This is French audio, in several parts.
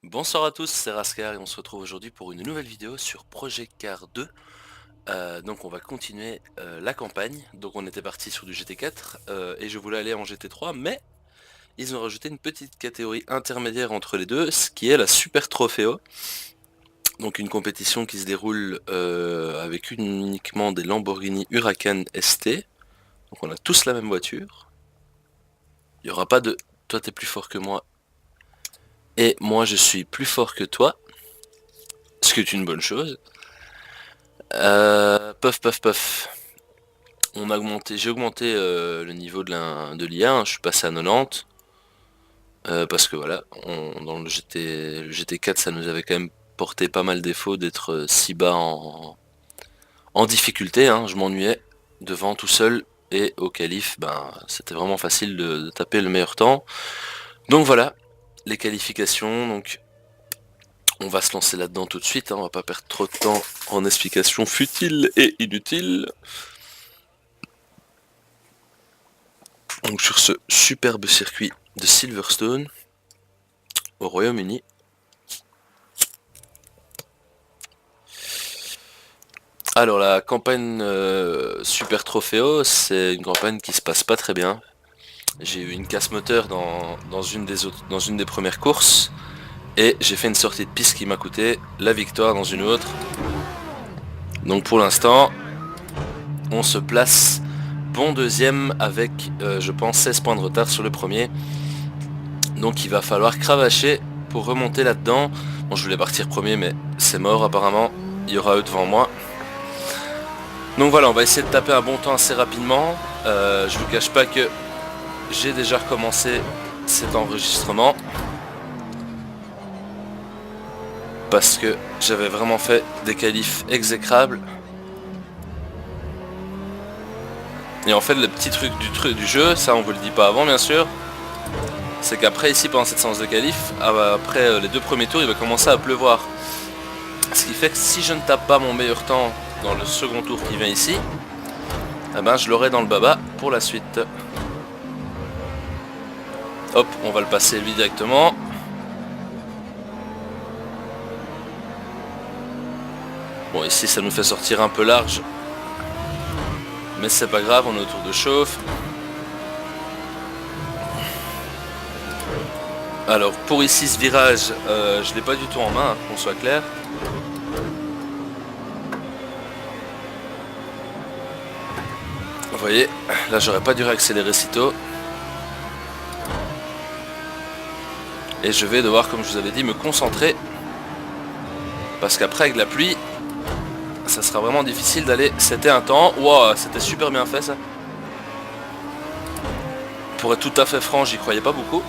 Bonsoir à tous, c'est Raskar et on se retrouve aujourd'hui pour une nouvelle vidéo sur Project Car 2. Donc on va continuer la campagne. Donc on était parti sur du GT4 et je voulais aller en GT3, mais ils ont rajouté une petite catégorie intermédiaire entre les deux, ce qui est la Super Trofeo. Donc une compétition qui se déroule avec uniquement des Lamborghini Huracan ST. Donc on a tous la même voiture. Il n'y aura pas de toi t'es plus fort que moi et moi je suis plus fort que toi, ce qui est une bonne chose. Puff puff puff. J'ai augmenté le niveau de l'IA, hein, je suis passé à 90. Parce que voilà, dans le GT4 ça nous avait quand même porté pas mal défaut d'être si bas en difficulté, hein. Je m'ennuyais devant tout seul et au qualif, ben c'était vraiment facile de taper le meilleur temps. Donc voilà, les qualifications, donc on va se lancer là-dedans tout de suite, hein, on va pas perdre trop de temps en explications futiles et inutiles. Donc sur ce superbe circuit de Silverstone au Royaume-Uni. Alors la campagne Super Trofeo, c'est une campagne qui se passe pas très bien. J'ai eu une casse moteur dans une des premières courses et j'ai fait une sortie de piste qui m'a coûté la victoire dans une autre. Donc pour l'instant, on se place bon deuxième avec je pense 16 points de retard sur le premier. Donc il va falloir cravacher pour remonter là-dedans. Bon, je voulais partir premier mais c'est mort apparemment. Il y aura eux devant moi. Donc voilà, on va essayer de taper un bon temps assez rapidement. Je vous cache pas que j'ai déjà recommencé cet enregistrement parce que j'avais vraiment fait des qualifs exécrables. Et en fait, le petit truc du jeu, ça on vous le dit pas avant bien sûr, c'est qu'après ici pendant cette séance de qualif, après les deux premiers tours, il va commencer à pleuvoir. Ce qui fait que si je ne tape pas mon meilleur temps dans le second tour qui vient ici, eh ben je l'aurai dans le baba pour la suite. Hop, on va le passer lui directement. Bon, ici ça nous fait sortir un peu large, mais c'est pas grave, on est autour de chauffe. Alors pour ici ce virage, je l'ai pas du tout en main, hein, qu'on soit clair. Vous voyez, là j'aurais pas dû réaccélérer si tôt. Et je vais devoir, comme je vous avais dit, me concentrer. Parce qu'après avec la pluie, ça sera vraiment difficile d'aller. C'était un temps. Wow, c'était super bien fait ça. Pour être tout à fait franc, j'y croyais pas beaucoup.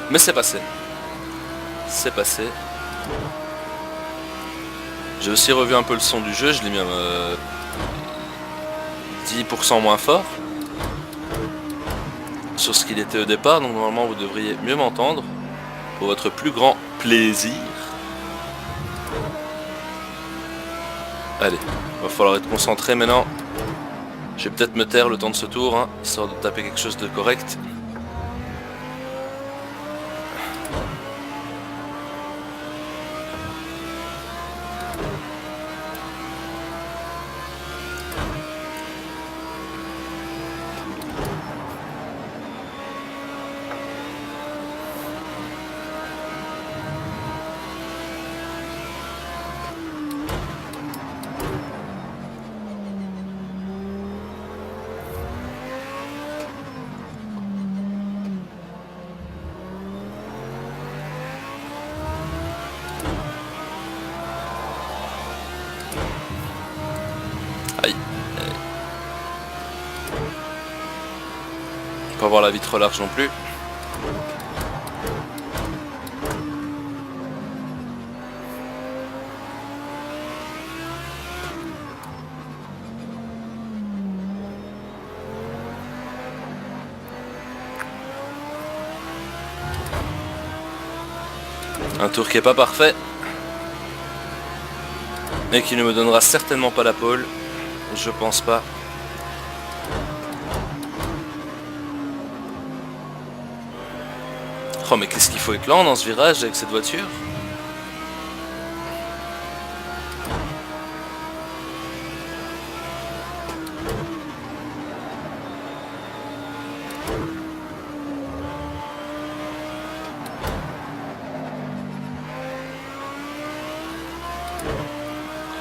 Mais c'est passé. C'est passé. J'ai aussi revu un peu le son du jeu, je l'ai mis à 10% moins fort sur ce qu'il était au départ, donc normalement vous devriez mieux m'entendre pour votre plus grand plaisir. Allez, va falloir être concentré maintenant. Je vais peut-être me taire le temps de ce tour, hein, histoire de taper quelque chose de correct. Aïe. Pas avoir la vitre large non plus. Un tour qui est pas parfait. Et qui ne me donnera certainement pas la pole. Je pense pas. Oh mais qu'est-ce qu'il faut être lent dans ce virage avec cette voiture?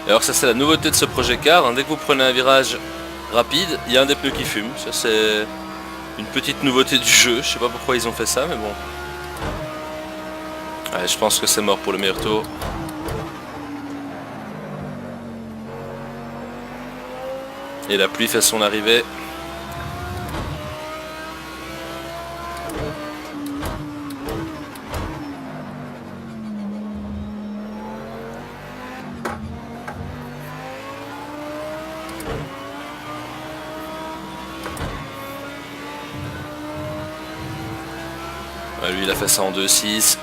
Et alors ça c'est la nouveauté de ce projet car, hein, dès que vous prenez un virage rapide, il y a un des pneus qui fume. Ça c'est une petite nouveauté du jeu, je sais pas pourquoi ils ont fait ça mais bon. Ouais, je pense que c'est mort pour le meilleur tour. Et la pluie fait son arrivée. Ouais, lui il a fait ça en 2-6.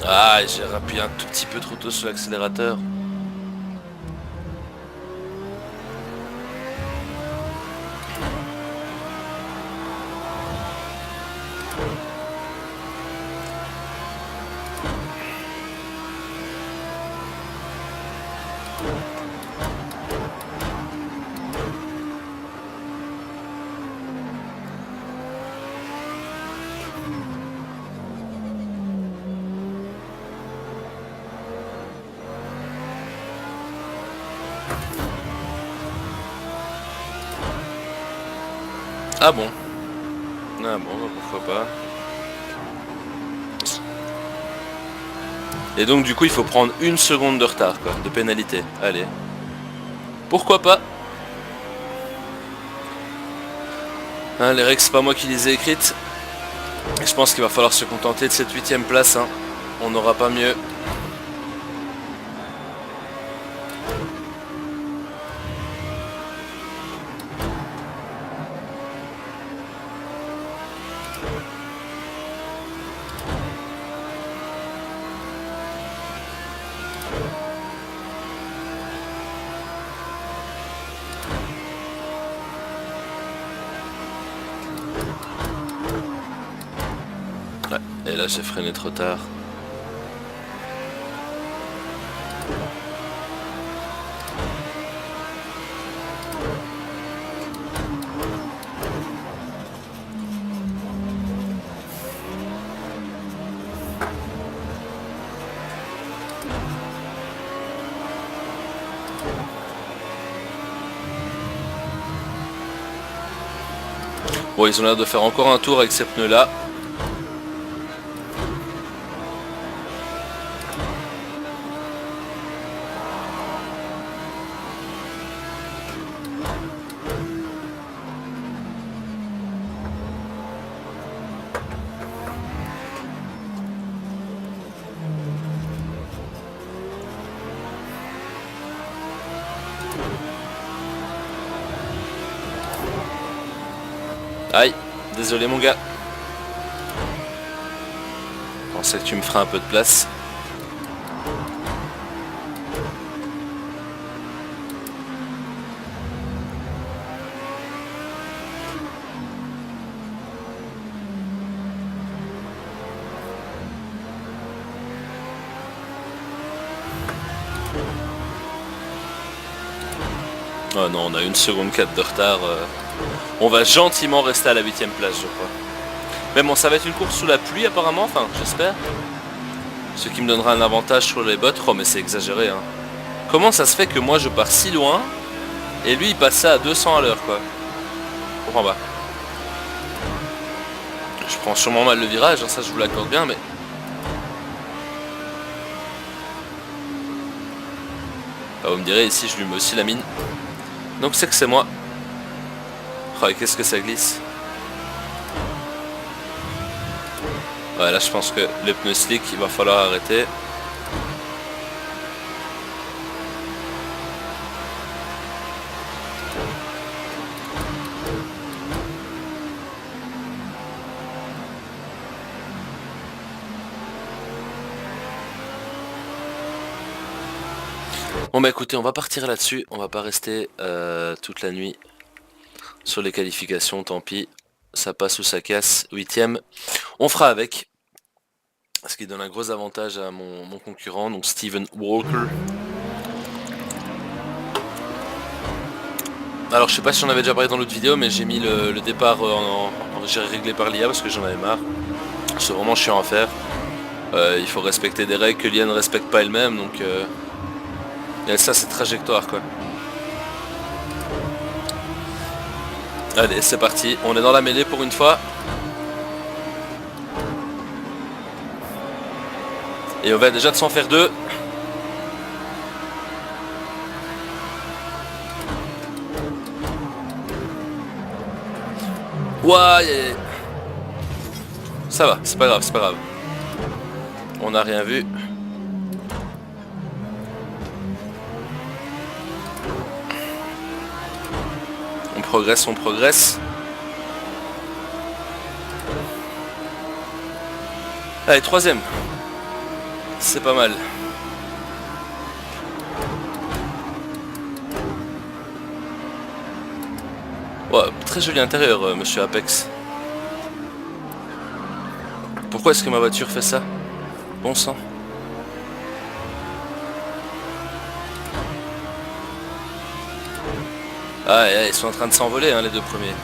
Ah, j'ai appuyé un tout petit peu trop tôt sur l'accélérateur. Ah bon. Ah bon, bah pourquoi pas. Et donc du coup il faut prendre 1 seconde de retard quoi, de pénalité. Allez. Pourquoi pas. Hein, les règles c'est pas moi qui les ai écrites. Et je pense qu'il va falloir se contenter de cette 8ème place. Hein. On n'aura pas mieux. Ouais, et là j'ai freiné trop tard. Bon, ils ont l'air de faire encore un tour avec ces pneus là. Aïe, désolé mon gars. Je pensais que tu me ferais un peu de place. Oh non, on a 1 seconde 4 de retard. On va gentiment rester à la 8ème place, je crois. Mais bon, ça va être une course sous la pluie apparemment, enfin, j'espère. Ce qui me donnera un avantage sur les bottes. Oh, mais c'est exagéré, hein. Comment ça se fait que moi je pars si loin et lui il passe ça à 200 à l'heure, quoi. Je comprends pas. Je prends sûrement mal le virage, hein, ça je vous l'accorde bien, mais... Ah, vous me direz, ici je lui mets aussi la mine. Donc c'est que c'est moi. Oh, et qu'est-ce que ça glisse. Ouais, là je pense que le pneu slick il va falloir arrêter. Bon bah écoutez, on va partir là-dessus, on va pas rester toute la nuit sur les qualifications, tant pis. Ça passe ou ça casse, 8ème. On fera avec. Ce qui donne un gros avantage à mon concurrent, donc Steven Walker. Alors je sais pas si j'en avais déjà parlé dans l'autre vidéo, mais j'ai mis le départ j'ai réglé par l'IA parce que j'en avais marre. C'est vraiment chiant à faire. Il faut respecter des règles que l'IA ne respecte pas elle-même, donc et ça c'est trajectoire quoi. Allez c'est parti, on est dans la mêlée pour une fois. Et on va déjà de s'en faire deux. Ouah, ça va, c'est pas grave, c'est pas grave. On n'a rien vu. On progresse, on progresse. Allez, troisième. C'est pas mal. Ouais, très joli intérieur, monsieur Apex. Pourquoi est-ce que ma voiture fait ça? Bon sang. Ah, ils sont en train de s'envoler, hein, les deux premiers.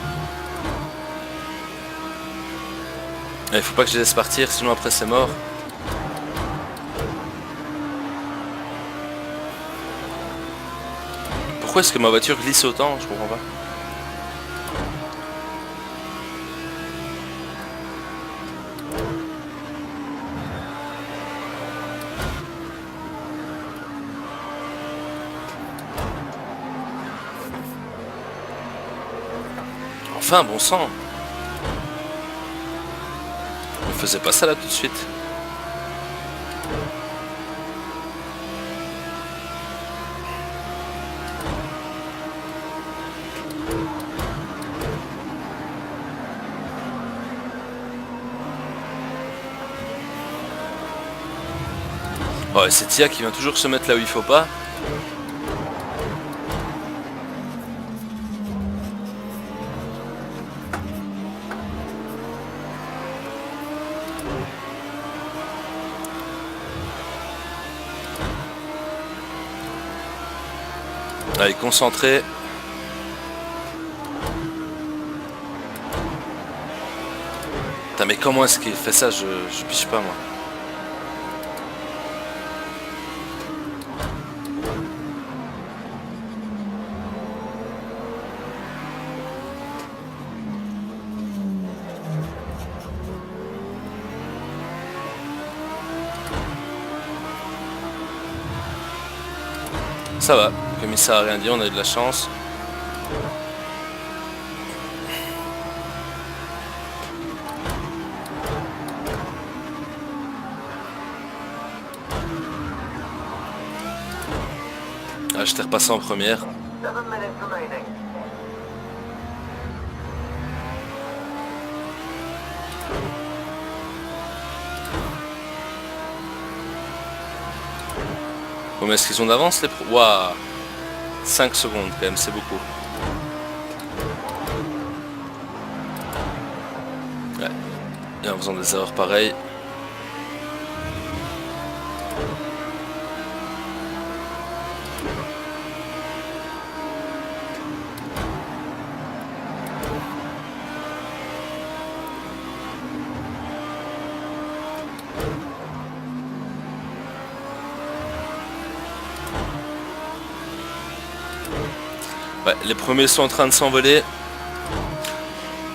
Il faut pas que je les laisse partir, sinon après c'est mort. Pourquoi est-ce que ma voiture glisse autant? Je comprends pas. Enfin, bon sang. On faisait pas ça là tout de suite. Oh, et c'est Tia qui vient toujours se mettre là où il faut pas. Allez, concentré. Putain, mais comment est-ce qu'il fait ça? Je piche pas moi. Ça va, comme il ça a rien dit, on a eu de la chance. Ah, je t'ai repassé en première. Combien est-ce qu'ils ont d'avance les pros? Waouh, 5 secondes quand même, c'est beaucoup. Ouais, et en faisant des erreurs pareilles. Ouais, les premiers sont en train de s'envoler.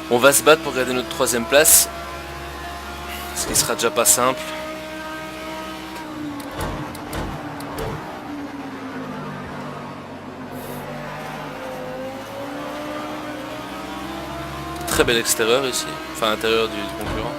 On va se battre pour garder notre troisième place. Ce qui sera déjà pas simple. Très bel extérieur ici. Enfin, intérieur du concurrent.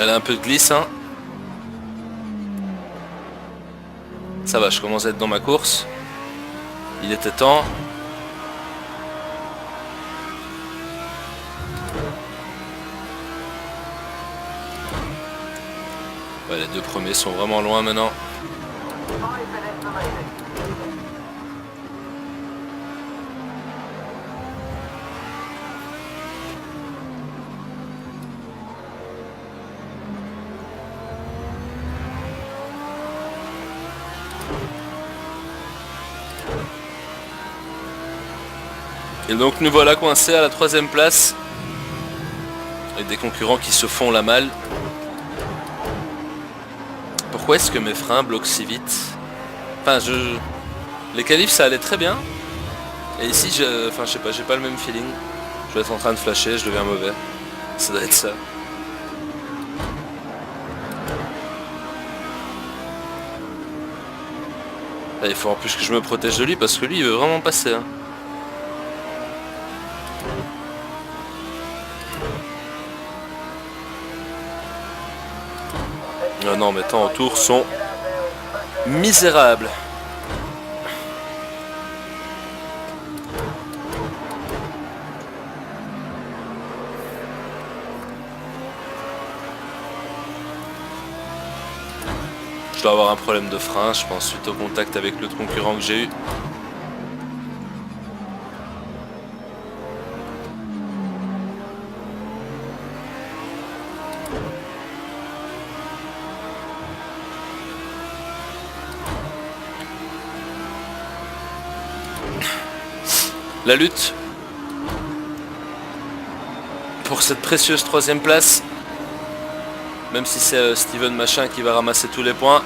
Elle a un peu de glisse, hein. Ça va, je commence à être dans ma course. Il était temps. Ouais, les deux premiers sont vraiment loin maintenant. Et donc nous voilà coincés à la 3ème place. Avec des concurrents qui se font la malle. Pourquoi est-ce que mes freins bloquent si vite? Enfin, les qualifs ça allait très bien. Et ici, je sais pas, j'ai pas le même feeling. Je dois être en train de flasher, je deviens mauvais. Ça doit être ça. Là, il faut en plus que je me protège de lui parce que lui il veut vraiment passer. Hein. Oh non, mes temps en tour sont misérables. Je dois avoir un problème de frein, je pense, suite au contact avec l'autre concurrent que j'ai eu. La lutte pour cette précieuse 3ème place. Même si c'est Steven Machin qui va ramasser tous les points.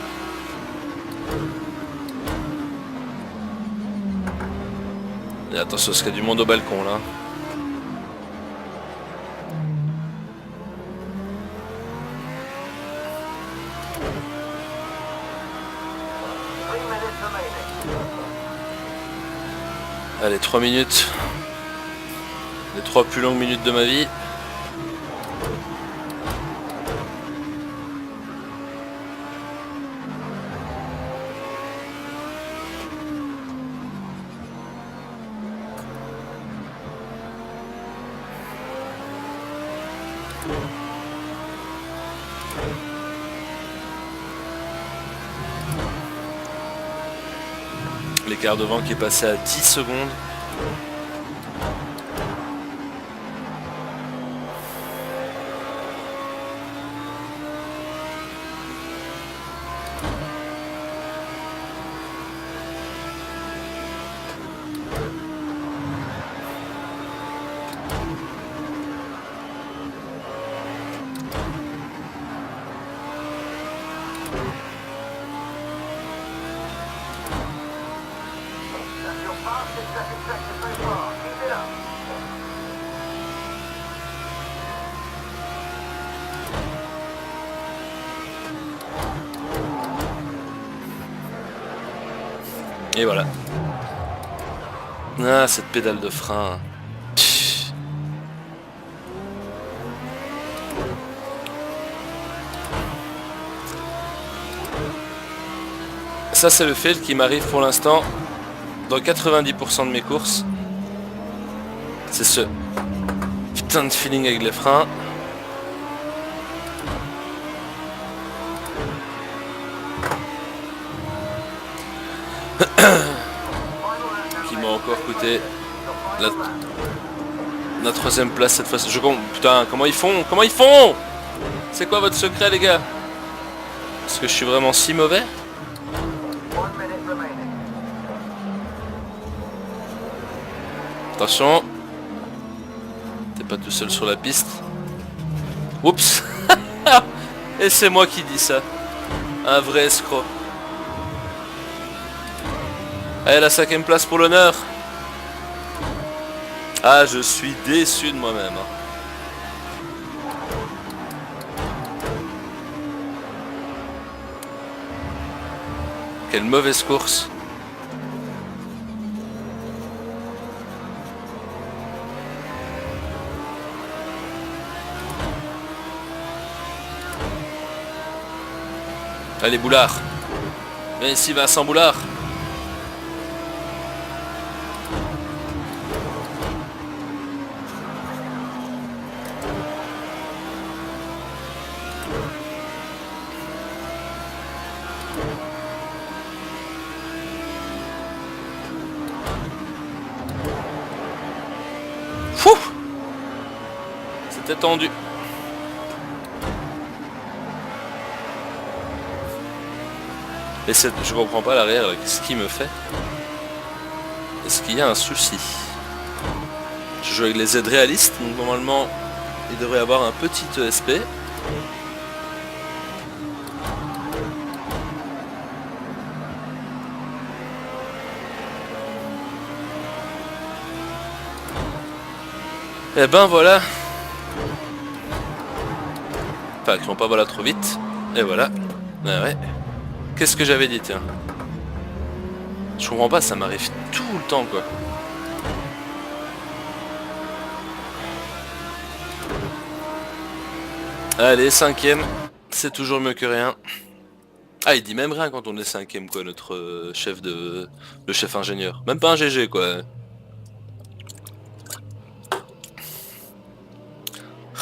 Et attention, parce qu'il y a du monde au balcon là. Allez, 3 minutes. Les 3 plus longues minutes de ma vie. L'écart devant qui est passé à 10 secondes. Et voilà. Ah, cette pédale de frein. Ça, c'est le fail qui m'arrive pour l'instant dans 90% de mes courses. C'est ce putain de feeling avec les freins. Qui m'a encore coûté la 3ème place cette fois-ci. Putain, comment ils font? Comment ils font? C'est quoi votre secret, les gars? Est-ce que je suis vraiment si mauvais? Attention. T'es pas tout seul sur la piste. Oups. Et c'est moi qui dis ça. Un vrai escroc. Allez, la 5ème place pour l'honneur. Ah, je suis déçu de moi-même. Quelle mauvaise course. Allez Boulard. Viens ici Vincent Boulard. Fou. C'était tendu. Et je comprends pas l'arrière, qu'est-ce qu'il me fait? Est-ce qu'il y a un souci? Je joue avec les aides réalistes, donc normalement il devrait y avoir un petit ESP. Et ben voilà. Enfin, crions pas voilà trop vite. Et voilà. Ah ouais. Qu'est-ce que j'avais dit, tiens? Je comprends pas, ça m'arrive tout le temps, quoi. Allez, cinquième. C'est toujours mieux que rien. Ah, il dit même rien quand on est cinquième, quoi, notre le chef ingénieur. Même pas un GG, quoi.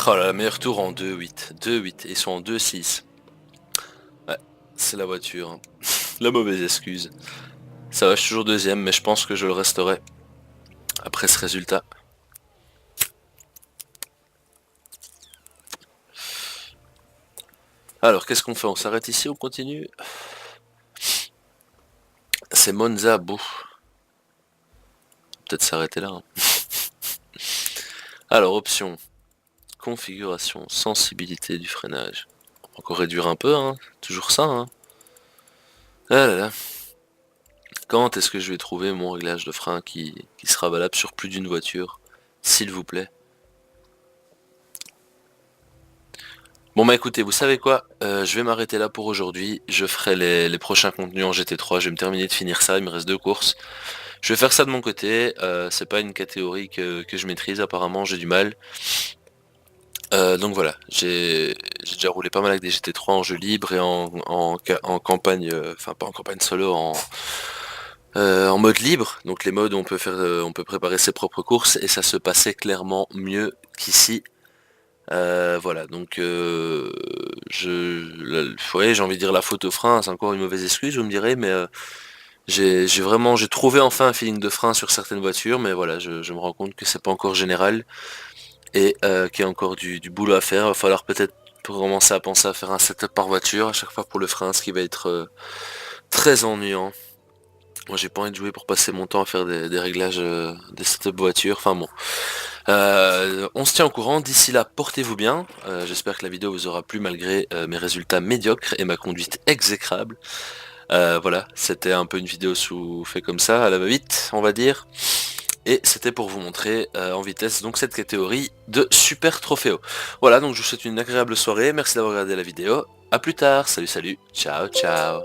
Oh là, meilleur tour en 2-8. 2-8. Ils sont en 2-6. Ouais, c'est la voiture. Hein. La mauvaise excuse. Ça va, je suis toujours deuxième, mais je pense que je le resterai après ce résultat. Alors, qu'est-ce qu'on fait? On s'arrête ici, on continue? C'est Monza, beau. Peut-être s'arrêter là. Hein. Alors, option. Configuration, sensibilité du freinage. On va encore réduire un peu, hein. Toujours ça, hein. Ah là là. Quand est-ce que je vais trouver mon réglage de frein qui sera valable sur plus d'une voiture? S'il vous plaît. Bon bah écoutez, vous savez quoi, je vais m'arrêter là pour aujourd'hui. Je ferai les prochains contenus en GT3, je vais me terminer de finir ça, il me reste 2 courses. Je vais faire ça de mon côté, c'est pas une catégorie que je maîtrise apparemment, j'ai du mal. Donc voilà, j'ai déjà roulé pas mal avec des GT3 en jeu libre et en campagne, enfin pas en campagne solo, en mode libre. Donc les modes on peut faire, on peut préparer ses propres courses et ça se passait clairement mieux qu'ici. Voilà, donc ouais, j'ai envie de dire la faute au frein, c'est encore une mauvaise excuse, vous me direz, mais j'ai trouvé enfin un feeling de frein sur certaines voitures, mais voilà, je me rends compte que c'est pas encore général et qu'il y a encore du boulot à faire. Il va falloir peut-être commencer à penser à faire un setup par voiture à chaque fois pour le frein, ce qui va être très ennuyant. Moi j'ai pas envie de jouer pour passer mon temps à faire des réglages, des setup voitures, enfin bon. On se tient au courant, d'ici là portez-vous bien, j'espère que la vidéo vous aura plu malgré mes résultats médiocres et ma conduite exécrable. Voilà, c'était un peu une vidéo fait comme ça, à la va-vite on va dire. Et c'était pour vous montrer en vitesse donc cette catégorie de Super Trofeo. Voilà, donc je vous souhaite une agréable soirée, merci d'avoir regardé la vidéo, à plus tard, salut, ciao ciao.